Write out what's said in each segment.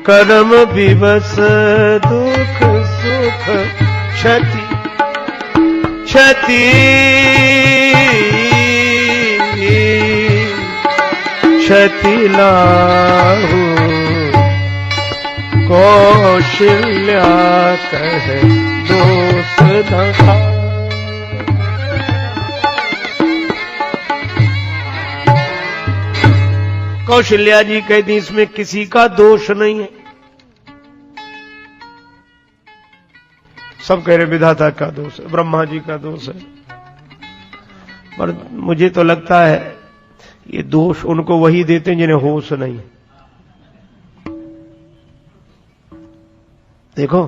कर्म विवश दुख सुख क्षति क्षति क्षति लाहु कौशल्या कहे दोष न खा। कौशल्या जी कहती इसमें किसी का दोष नहीं है। सब कह रहे विधाता का दोष है, ब्रह्मा जी का दोष है, पर मुझे तो लगता है ये दोष उनको वही देते हैं जिन्हें होश नहीं। देखो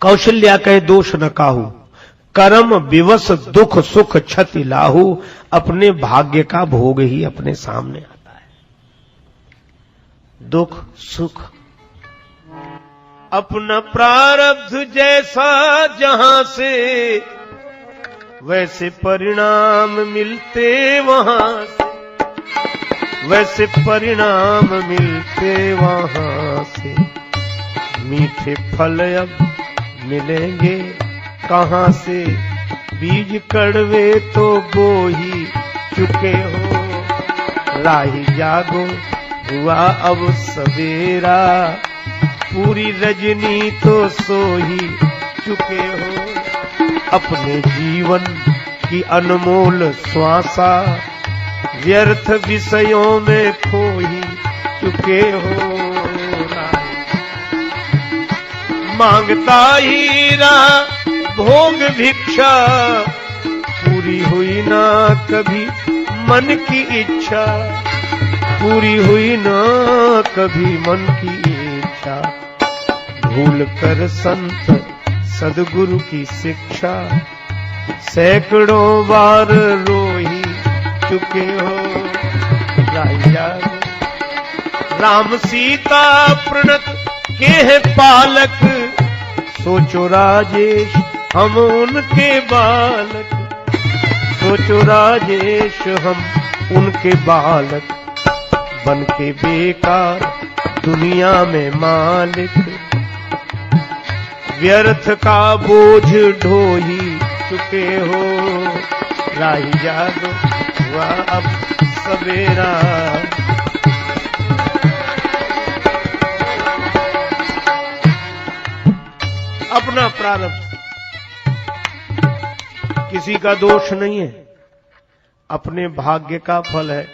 कौशल्या कहे दोष न काहू, कर्म विवश दुख सुख क्षति लाहू। अपने भाग्य का भोग ही अपने सामने आता है। दुख सुख अपना प्रारब्ध जैसा जहां से वैसे परिणाम मिलते वहां से, वैसे परिणाम मिलते वहां से। मीठे फल अब मिलेंगे कहां से, बीज कड़वे तो बो ही चुके हो। राही जागो हुआ अब सवेरा, पूरी रजनी तो सो ही चुके हो। अपने जीवन की अनमोल श्वासा व्यर्थ विषयों में खो ही चुके हो। मांगता ही रहा भोग भिक्षा, पूरी हुई ना कभी मन की इच्छा, पूरी हुई ना कभी मन की इच्छा। भूल कर संत सद्गुरु की शिक्षा, सैकड़ों बार रो ही चुके हो। राम सीता प्रणत के हैं पालक, सोचो राजेश हम उनके बालक, सोचो राजेश हम उनके बालक। बन के बेकार दुनिया में मालिक, व्यर्थ का बोझ ढो ही चुके हो। राही जागो हुआ अब सवेरा, अपना प्रारब्ध किसी का दोष नहीं है, अपने भाग्य का फल है।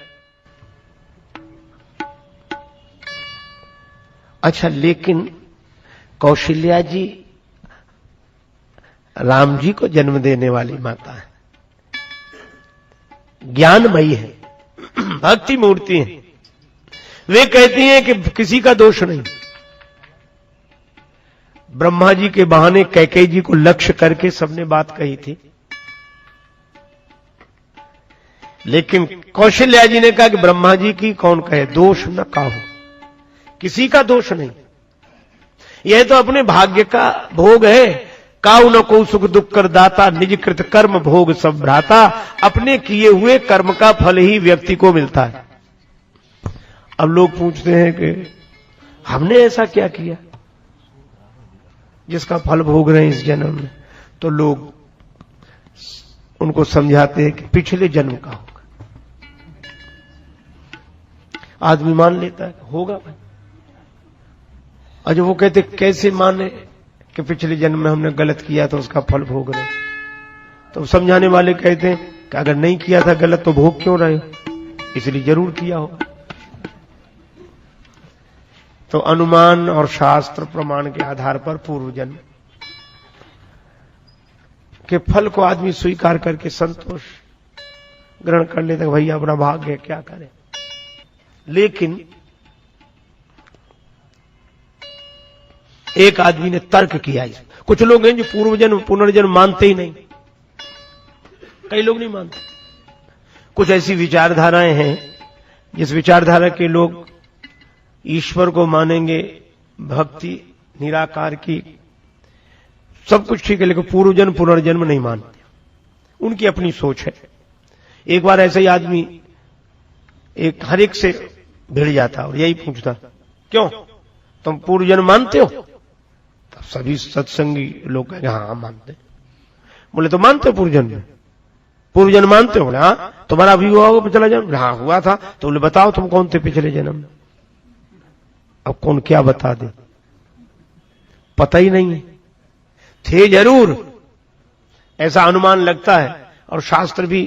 अच्छा, लेकिन कौशल्या जी राम जी को जन्म देने वाली माता है, ज्ञानमयी है, भक्ति मूर्ति है। वे कहती हैं कि किसी का दोष नहीं। ब्रह्मा जी के बहाने कैकेयी जी को लक्ष्य करके सबने बात कही थी, लेकिन कौशल्या जी ने कहा कि ब्रह्मा जी की कौन कहे, दोष न काहू, किसी का दोष नहीं। यह तो अपने भाग्य का भोग है। काऊ न को सुख दुख कर दाता, निज कृत कर्म भोग सब भ्राता। अपने किए हुए कर्म का फल ही व्यक्ति को मिलता है। अब लोग पूछते हैं कि हमने ऐसा क्या किया जिसका फल भोग रहे हैं इस जन्म में, तो लोग उनको समझाते हैं कि पिछले जन्म का होगा। आदमी मान लेता है होगा भाई, और जो वो कहते कैसे माने कि पिछले जन्म में हमने गलत किया तो उसका फल भोग रहे, तो समझाने वाले कहते हैं कि अगर नहीं किया था गलत तो भोग क्यों रहे, इसलिए जरूर किया होगा। तो अनुमान और शास्त्र प्रमाण के आधार पर पूर्व जन्म के फल को आदमी स्वीकार करके संतोष ग्रहण कर लेते, भैया अपना भाग्य है क्या करें। लेकिन एक आदमी ने तर्क किया, कुछ लोग हैं जो पूर्व जन्म पुनर्जन्म मानते ही नहीं, कई लोग नहीं मानते। कुछ ऐसी विचारधाराएं हैं जिस विचारधारा के लोग ईश्वर को मानेंगे, भक्ति निराकार की, सब कुछ ठीक है, लेकिन पूर्व जन्म पुनर्जन्म नहीं मानते। उनकी अपनी सोच है। एक बार ऐसा ही आदमी हर एक से भिड़ जाता और यही पूछता क्यों, तुम पूर्व जन्म मानते हो? तब सभी सत्संगी लोग कहेंगे हाँ मानते। बोले तो मानते हो पूर्व जन्म? पूर्व जन्म मानते हो? बोले हाँ। तुम्हारा भी हुआ होगा पिछला जन्म? हाँ हुआ था। तो बोले बताओ तुम कौन थे पिछले जन्म में? अब कौन क्या बता दे, पता ही नहीं है। थे जरूर, ऐसा अनुमान लगता है और शास्त्र भी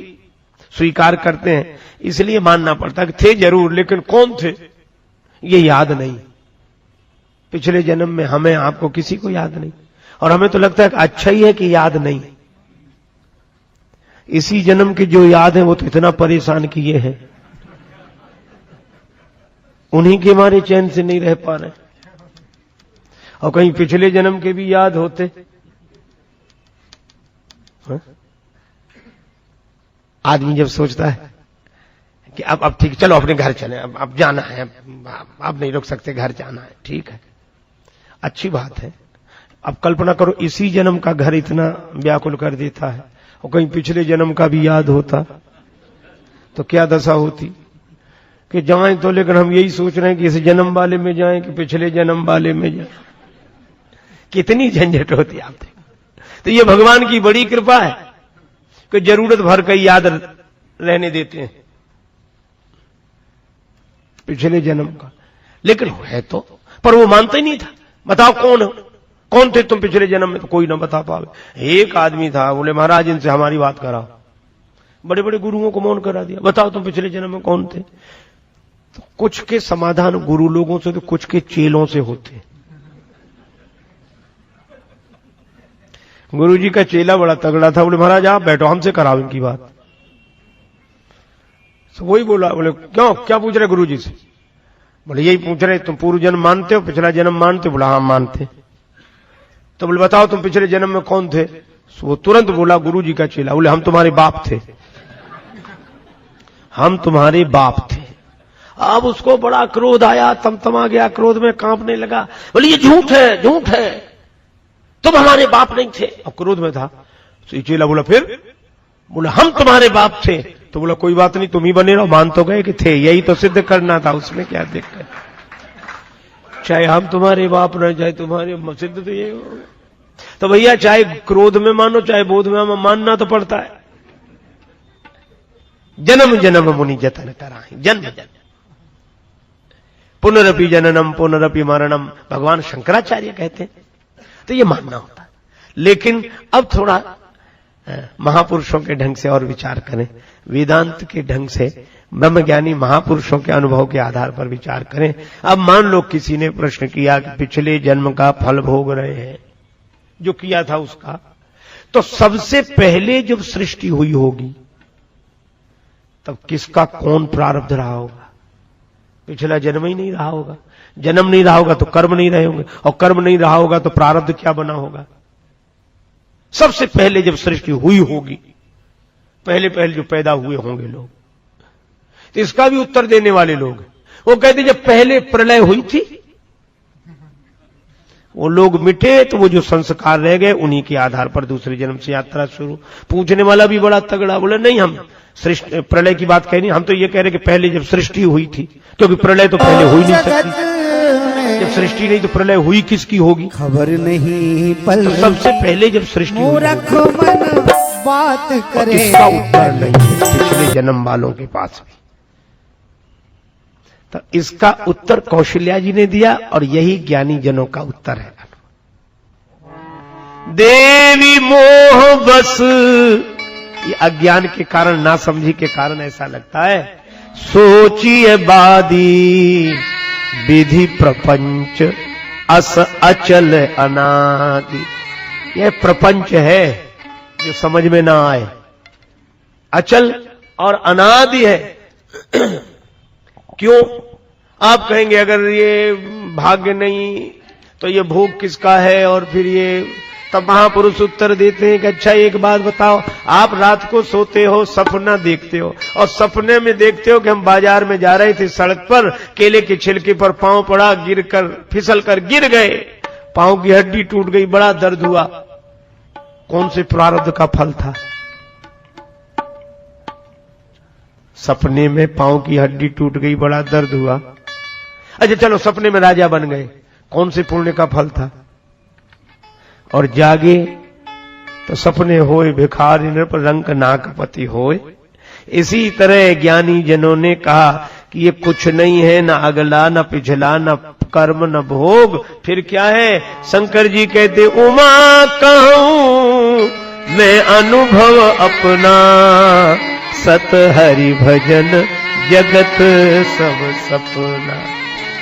स्वीकार करते हैं, इसलिए मानना पड़ता है कि थे जरूर, लेकिन कौन थे ये याद नहीं। पिछले जन्म में हमें आपको किसी को याद नहीं, और हमें तो लगता है कि अच्छा ही है कि याद नहीं। इसी जन्म के जो याद है वो तो इतना परेशान किए हैं, उन्हीं के मारे चैन से नहीं रह पा रहे। और कहीं पिछले जन्म के भी याद होते। आदमी जब सोचता है कि अब ठीक, चलो अपने घर चले, अब जाना है, अब नहीं रुक सकते, घर जाना है, ठीक है, अच्छी बात है। अब कल्पना करो इसी जन्म का घर इतना व्याकुल कर देता है, और कहीं पिछले जन्म का भी याद होता तो क्या दशा होती कि जाएं तो, लेकिन हम यही सोच रहे हैं कि इस जन्म वाले में जाएं कि पिछले जन्म वाले में जाएं। कितनी झंझट होती आप देखो। तो ये भगवान की बड़ी कृपा है कि जरूरत भर का याद रहने देते हैं पिछले जन्म का, लेकिन है तो, पर वो मानते नहीं था। बताओ कौन थे तुम पिछले जन्म में? तो कोई ना बता पावे। एक आदमी था, बोले महाराज इनसे हमारी बात कराओ। बड़े बड़े गुरुओं को मौन करा दिया, बताओ तुम पिछले जन्म में कौन थे? तो कुछ के समाधान गुरु लोगों से तो कुछ के चेलों से होते। गुरु जी का चेला बड़ा तगड़ा था, बोले महाराज आप बैठो, हमसे कराओ इनकी बात। तो वही बोला, बोले क्यों, क्या पूछ रहे गुरु जी से? बोले यही पूछ रहे तुम पूर्व जन्म मानते हो, पिछला जन्म मानते हो? बोला हाँ मानते। तो बोले बताओ तुम पिछले जन्म में कौन थे? वो तुरंत बोला गुरु जी का चेला, बोले हम तुम्हारे बाप थे, हम तुम्हारे बाप थे। अब उसको बड़ा क्रोध आया, तमतमा गया, क्रोध में कांपने लगा। बोले ये झूठ है, झूठ है, तुम हमारे बाप नहीं थे। अब क्रोध में था। तो चेला बोला फिर? बोला हम तुम्हारे बाप थे। तो बोला कोई बात नहीं, तुम ही बने रहो, मान तो गए कि थे, यही तो सिद्ध करना था, उसमें क्या दिक्कत, चाहे हम तुम्हारे बाप न, चाहे तुम्हारे, सिद्ध तो ये हो। तो भैया चाहे क्रोध में मानो चाहे बोध में मानना तो पड़ता है। जन्म जन्म मुनि जतन कराहि, जन्म जन्म पुनरपि जननम पुनरपि मरणम, भगवान शंकराचार्य कहते हैं। तो ये मानना होता है। लेकिन अब थोड़ा महापुरुषों के ढंग से और विचार करें, वेदांत के ढंग से, ब्रह्मज्ञानी महापुरुषों के अनुभव के आधार पर विचार करें। अब मान लो किसी ने प्रश्न किया कि पिछले जन्म का फल भोग रहे हैं, जो किया था उसका, तो सबसे पहले जब सृष्टि हुई होगी तब किसका कौन प्रारब्ध रहा होगा? पिछला जन्म ही नहीं रहा होगा। जन्म नहीं रहा होगा तो कर्म नहीं रहे होंगे, और कर्म नहीं रहा होगा तो प्रारब्ध क्या बना होगा? सबसे पहले जब सृष्टि हुई होगी, पहले पहले जो पैदा हुए होंगे लोग, तो इसका भी उत्तर देने वाले लोग वो कहते जब पहले प्रलय हुई थी वो लोग मिटे, तो वो जो संस्कार रह गए उन्हीं के आधार पर दूसरे जन्म से यात्रा शुरू। पूछने वाला भी बड़ा तगड़ा, बोला नहीं हम सृष्टि प्रलय की बात कह नहीं, हम तो ये कह रहे कि पहले जब सृष्टि हुई थी, क्योंकि प्रलय तो पहले हुई नहीं सकती। जब सृष्टि नहीं तो प्रलय हुई किसकी होगी? खबर नहीं पल तो सबसे पहले जब सृष्टि हुई बात करे, इसका उत्तर नहीं है पिछले जन्म वालों के पास भी। तो इसका उत्तर कौशल्या जी ने दिया, और यही ज्ञानी जनों का उत्तर है। देवी मोह बस, ये अज्ञान के कारण, नासमझी के कारण ऐसा लगता है। सोचिए बादी विधि प्रपंच अस अचल अनादि, यह प्रपंच है जो समझ में ना आए, अचल और अनादि है। क्यों? आप कहेंगे अगर ये भाग्य नहीं तो ये भोग किसका है? और फिर ये, तब महापुरुष उत्तर देते हैं कि अच्छा एक बात बताओ, आप रात को सोते हो, सपना देखते हो, और सपने में देखते हो कि हम बाजार में जा रहे थे, सड़क पर केले के छिलके पर पांव पड़ा, गिरकर फिसल कर गिर गए, पांव की हड्डी टूट गई, बड़ा दर्द हुआ। कौन से प्रारब्ध का फल था? सपने में पांव की हड्डी टूट गई, बड़ा दर्द हुआ। अच्छा चलो सपने में राजा बन गए, कौन से पुण्य का फल था? और जागे तो सपने होए भिखारी नृप रंक नाकपति होए। इसी तरह ज्ञानी जनों ने कहा कि ये कुछ नहीं है, न अगला न पिछला न कर्म न भोग, फिर क्या है? शंकर जी कहते उमा कहूं मैं अनुभव अपना, सत हरि भजन जगत सब सपना।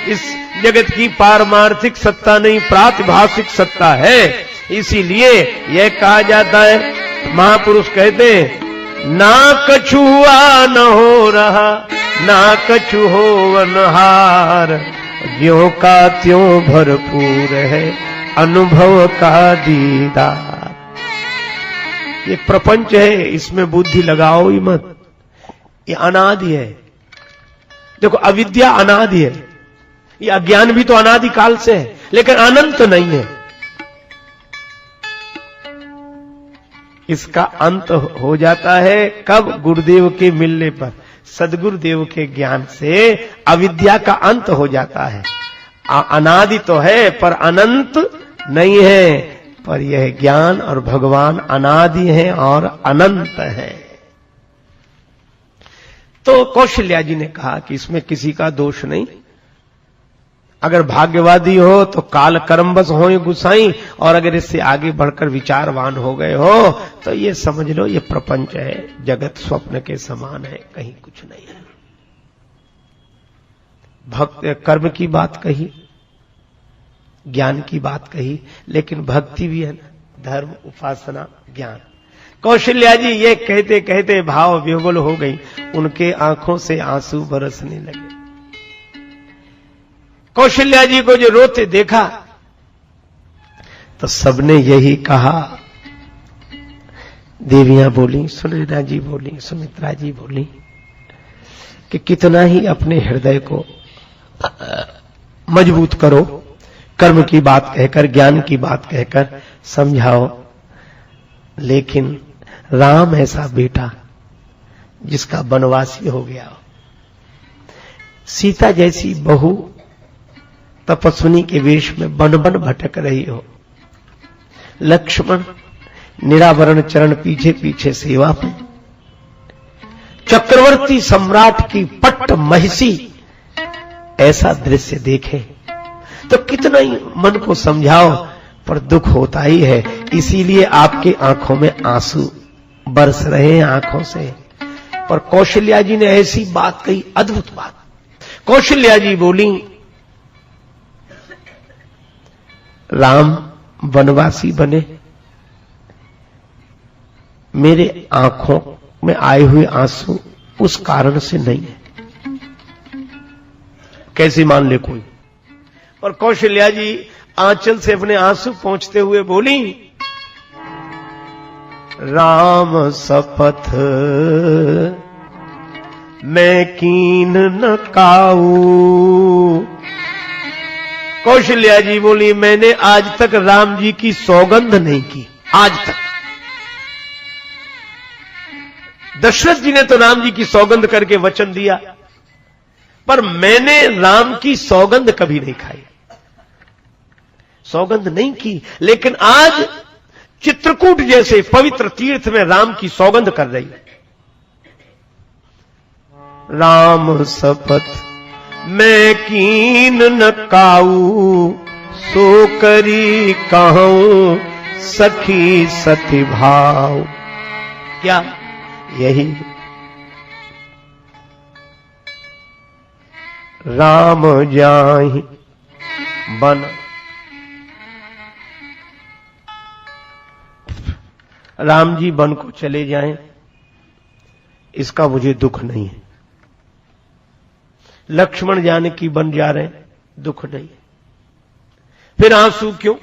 इस जगत की पारमार्थिक सत्ता नहीं, प्रातिभाषिक सत्ता है। इसीलिए यह कहा जाता है, महापुरुष कहते हैं ना कछु हुआ न हो रहा, ना कछु हो अनहार, ज्यों का त्यों भरपूर है अनुभव का दीदार। ये प्रपंच है, इसमें बुद्धि लगाओ ही मत, ये अनादि है। देखो अविद्या अनादि है, ये अज्ञान भी तो अनादि काल से है, लेकिन अनंत नहीं है। इसका अंत हो जाता है कब? गुरुदेव के मिलने पर, सदगुरुदेव के ज्ञान से अविद्या का अंत हो जाता है। अनादि तो है पर अनंत नहीं है, पर यह ज्ञान और भगवान अनादि है और अनंत है। तो कौशल्या जी ने कहा कि इसमें किसी का दोष नहीं, अगर भाग्यवादी हो तो काल कर्मवश हो गुसाई, और अगर इससे आगे बढ़कर विचारवान हो गए हो तो ये समझ लो ये प्रपंच है, जगत स्वप्न के समान है, कहीं कुछ नहीं है। भक्त कर्म की बात कही, ज्ञान की बात कही, लेकिन भक्ति भी है ना, धर्म उपासना ज्ञान। कौशल्या जी ये कहते कहते भाव विह्वल हो गई, उनके आंखों से आंसू बरसने लगे। कौशल्या जी को जो रोते देखा तो सबने यही कहा, देवियां बोली, सुनीता जी बोली, सुमित्रा जी बोली कि कितना ही अपने हृदय को मजबूत करो, कर्म की बात कहकर, ज्ञान की बात कहकर समझाओ, लेकिन राम ऐसा बेटा जिसका वनवासी हो गया हो, सीता जैसी बहू तपस्विनी के वेश में वन वन भटक रही हो, लक्ष्मण निरावरण चरण पीछे पीछे सेवा में, चक्रवर्ती सम्राट की पट्ट महिषी ऐसा दृश्य देखे तो कितना ही मन को समझाओ पर दुख होता ही है। इसीलिए आपके आंखों में आंसू बरस रहे हैं आंखों से। पर कौशल्या जी ने ऐसी बात कही, अद्भुत बात। कौशल्या जी बोली, राम वनवासी बने, मेरे आंखों में आए हुए आंसू उस कारण से नहीं है। कैसे मान ले कोई? और कौशल्या जी आंचल से अपने आंसू पोंछते हुए बोली, राम शपथ मैं कीन न काऊ। कौशल्या जी बोली, मैंने आज तक राम जी की सौगंध नहीं की, आज तक। दशरथ जी ने तो राम जी की सौगंध करके वचन दिया, पर मैंने राम की सौगंध कभी नहीं खाई, सौगंध नहीं की। लेकिन आज चित्रकूट जैसे पवित्र तीर्थ में राम की सौगंध कर रही है। राम शपथ मैं कीन न काऊ, सो करी कहूं सखी सति भाव। क्या यही राम जाहि बन, राम जी वन को चले जाएं, इसका मुझे दुख नहीं है। लक्ष्मण जानकी बन जा रहे हैं, दुख नहीं। फिर आंसू क्यों?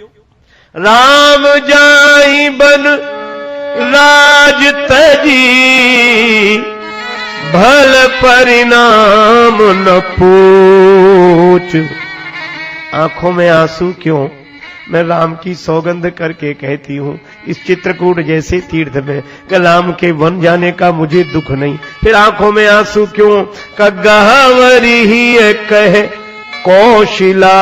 राम जाई बन राज तजी, भल परिणाम न पूछ। आंखों में आंसू क्यों? मैं राम की सौगंध करके कहती हूं, इस चित्रकूट जैसे तीर्थ में राम के वन जाने का मुझे दुख नहीं। फिर आंखों में आंसू क्यों? गहवरी ही कहे कौशिला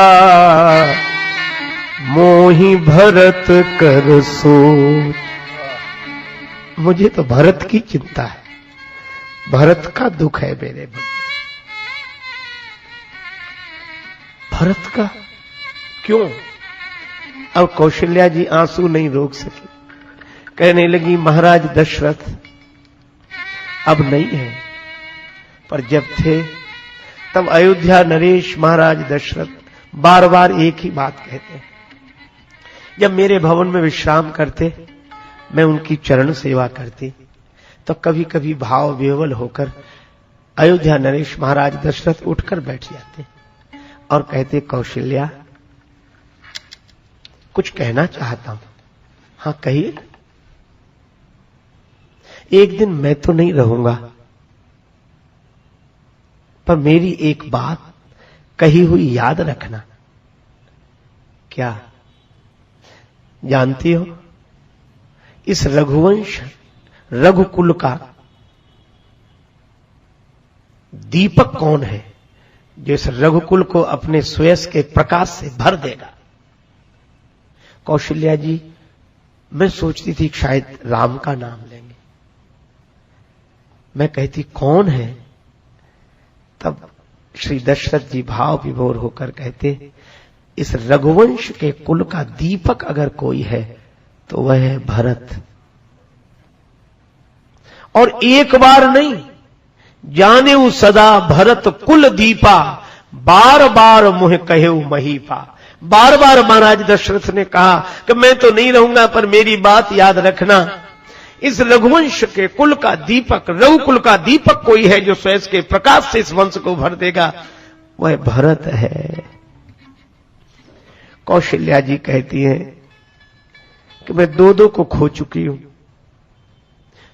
मोहि भरत कर सोच। मुझे तो भरत की चिंता है, भरत का दुख है मेरे मन में। भरत का क्यों? अब कौशल्या जी आंसू नहीं रोक सकी, कहने लगी महाराज दशरथ अब नहीं है, पर जब थे तब अयोध्या नरेश महाराज दशरथ बार बार एक ही बात कहते हैं। जब मेरे भवन में विश्राम करते, मैं उनकी चरण सेवा करती, तो कभी कभी भाव विह्वल होकर अयोध्या नरेश महाराज दशरथ उठकर बैठ जाते और कहते कौशल्या कुछ कहना चाहता हूं। हां कहिए। एक दिन मैं तो नहीं रहूंगा, पर मेरी एक बात कही हुई याद रखना। क्या? जानती हो इस रघुवंश रघुकुल का दीपक कौन है जो इस रघुकुल को अपने श्वेस के प्रकाश से भर देगा? कौशल्या जी मैं सोचती थी शायद राम का नाम लेंगे। मैं कहती कौन है? तब श्री दशरथ जी भाव विभोर होकर कहते इस रघुवंश के कुल का दीपक अगर कोई है तो वह है भरत। और एक बार नहीं, जानेऊ सदा भरत कुल दीपा, बार बार मुह कहेऊ महीपा। बार बार महाराज दशरथ ने कहा कि मैं तो नहीं रहूंगा, पर मेरी बात याद रखना, इस रघुवंश के कुल का दीपक, रघुकुल का दीपक कोई है जो स्वयं के प्रकाश से इस वंश को भर देगा, वह भरत है। कौशल्या जी कहती हैं कि मैं दो दो को खो चुकी हूं।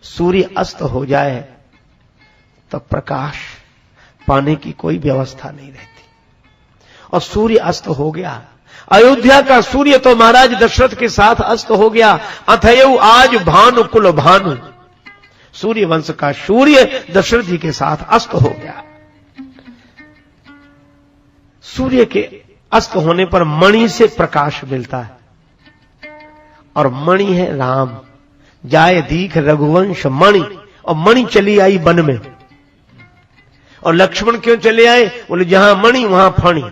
सूर्य अस्त हो जाए तब प्रकाश पाने की कोई व्यवस्था नहीं रहती, और सूर्य अस्त हो गया। अयोध्या का सूर्य तो महाराज दशरथ के साथ अस्त हो गया। अथयऊ आज भानु कुल भानु, सूर्य वंश का सूर्य दशरथ जी के साथ अस्त हो गया। सूर्य के अस्त होने पर मणि से प्रकाश मिलता है, और मणि है राम। जाए दीख रघुवंश मणि, और मणि चली आई वन में। और लक्ष्मण क्यों चले आए? बोले जहां मणि वहां फणी।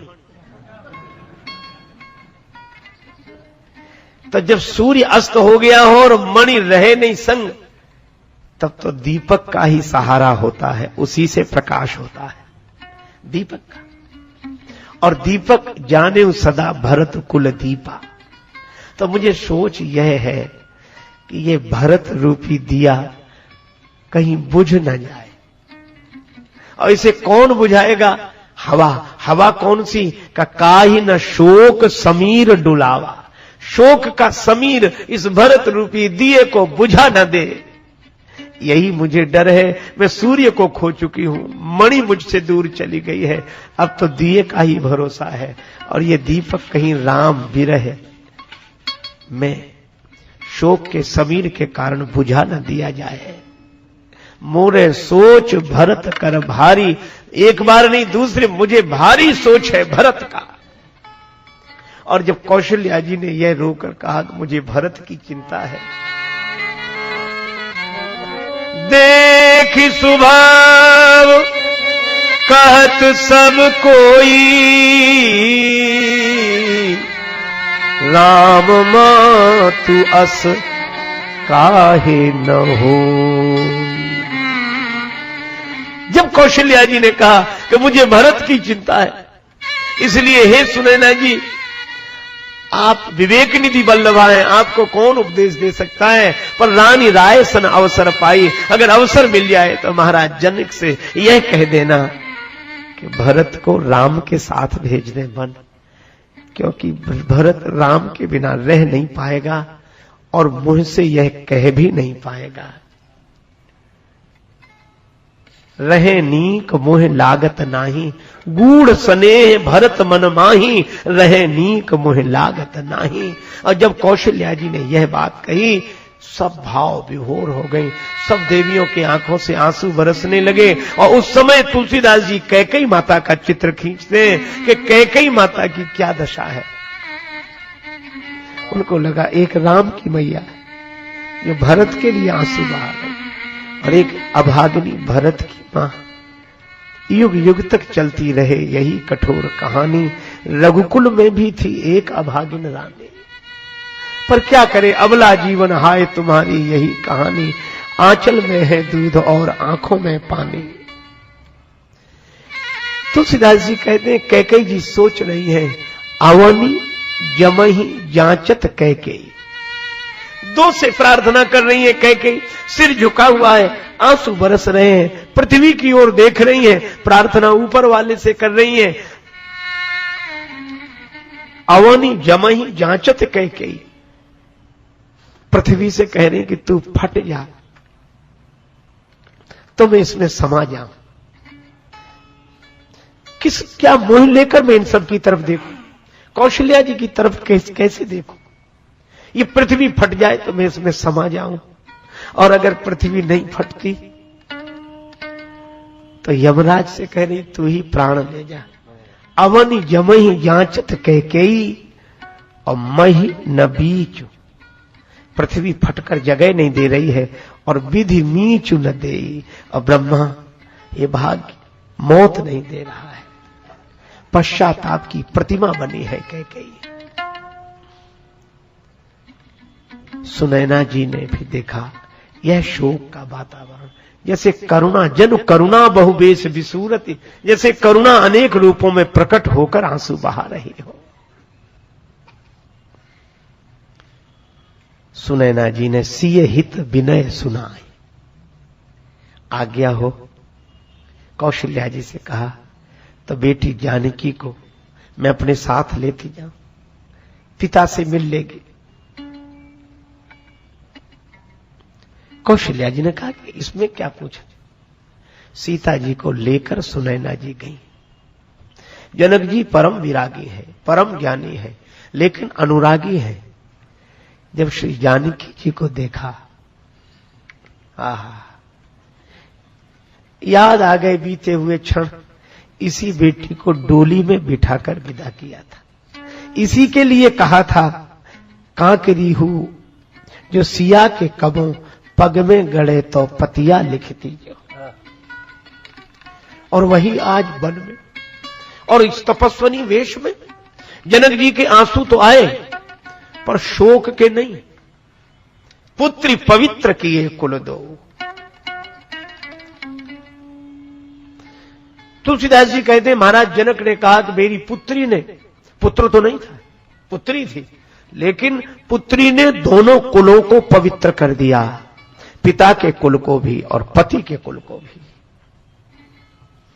तो जब सूर्य अस्त हो गया हो और मणि रहे नहीं संग, तब तो दीपक का ही सहारा होता है, उसी से प्रकाश होता है दीपक का। और दीपक जाने सदा भरत कुल दीपा। तो मुझे सोच यह है कि ये भरत रूपी दिया कहीं बुझ न जाए। और इसे कौन बुझाएगा? हवा। हवा कौन सी? का काहि न शोक समीर डुलावा। शोक का समीर इस भरत रूपी दिए को बुझा न दे, यही मुझे डर है। मैं सूर्य को खो चुकी हूं, मणि मुझसे दूर चली गई है, अब तो दिए का ही भरोसा है। और ये दीपक कहीं राम विरह में शोक के समीर के कारण बुझा न दिया जाए। मोरे सोच भरत कर भारी। एक बार नहीं, दूसरे मुझे भारी सोच है भरत का। और जब कौशल्या जी ने यह रोकर कहा कि मुझे भरत की चिंता है, देखी स्वभाव कहत सब कोई, राम मातु अस काहे न हो। जब कौशल्या जी ने कहा कि मुझे भरत की चिंता है, इसलिए हे सुनैना जी, आप विवेक निधि बल्लभा हैं, आपको कौन उपदेश दे सकता है, पर रानी राय सन अवसर पाई। अगर अवसर मिल जाए तो महाराज जनक से यह कह देना कि भरत को राम के साथ भेज दे वन, क्योंकि भरत राम के बिना रह नहीं पाएगा और मुंह से यह कह भी नहीं पाएगा। रहे नीक मुह लागत नाही, गूढ़ स्नेह भरत मन माही, रहे नीक मुह लागत नाही। और जब कौशल्या जी ने यह बात कही सब भाव विभोर हो गई, सब देवियों की आंखों से आंसू बरसने लगे। और उस समय तुलसीदास जी कैकेयी माता का चित्र खींचते हैं कि कैकेयी माता की क्या दशा है। उनको लगा एक राम की मैया जो भरत के लिए आंसू बहा रही और एक अभागिनी भरत की मां, युग युग तक चलती रहे यही कठोर कहानी। रघुकुल में भी थी एक अभागिन रानी, पर क्या करे अबला जीवन हाय तुम्हारी यही कहानी। आंचल में है दूध और आंखों में पानी। तुलसीदास जी कहते हैं कैकेयी जी सोच रही है, अवनी जमहि जांचत कैकेयी। दो से प्रार्थना कर रही है कैकेयी, सिर झुका हुआ है, आंसू बरस रहे हैं, पृथ्वी की ओर देख रही है, प्रार्थना ऊपर वाले से कर रही है। अवनी जमहि जांचत कैकेयी, पृथ्वी से कह रही कि तू फट जा तो मैं इसमें समा जाऊं। क्या मोह लेकर मैं इन सब की तरफ देखूं, कौशल्या जी की तरफ कैसे देखूं। ये पृथ्वी फट जाए तो मैं इसमें समा जाऊं, और अगर पृथ्वी नहीं फटती तो यमराज से कह रही तू ही प्राण ले जा। अवनि जमहि जांचत कैकेयी और मही न बीचू। पृथ्वी फटकर जगह नहीं दे रही है और विधि नीचु न दे। और ब्रह्मा ये भाग्य मौत नहीं दे रहा है। पश्चाताप की प्रतिमा बनी है कैकेयी। सुनैना जी ने भी देखा यह शोक का वातावरण, जैसे करुणा जन करुणा बहुबेश विसूरति, जैसे करुणा अनेक रूपों में प्रकट होकर आंसू बहा रही हो। सुनैना जी ने सिय हित विनय सुनाए, आज्ञा हो। कौशल्या जी से कहा तो बेटी जानकी को मैं अपने साथ लेती जाऊं, पिता से मिल लेगी। कौशल्या जी ने कहा कि इसमें क्या पूछा। सीता जी को लेकर सुनैना जी गई। जनक जी परम विरागी है, परम ज्ञानी है, लेकिन अनुरागी है। जब श्री जानकी जी को देखा, आहा, याद आ गए बीते हुए क्षण। इसी बेटी को डोली में बिठाकर विदा किया था, इसी के लिए कहा था कांकरी हूं जो सिया के कबों पग में गड़े तो पतिया लिखती जो। और वही आज वन में और इस तपस्वनी वेश में। जनक जी के आंसू तो आए पर शोक के नहीं। पुत्री पवित्र किए कुल दो। तुलसीदास जी कहते हैं महाराज जनक ने कहा कि मेरी पुत्री ने, पुत्र तो नहीं था, पुत्री थी, लेकिन पुत्री ने दोनों कुलों को पवित्र कर दिया, पिता के कुल को भी और पति के कुल को भी।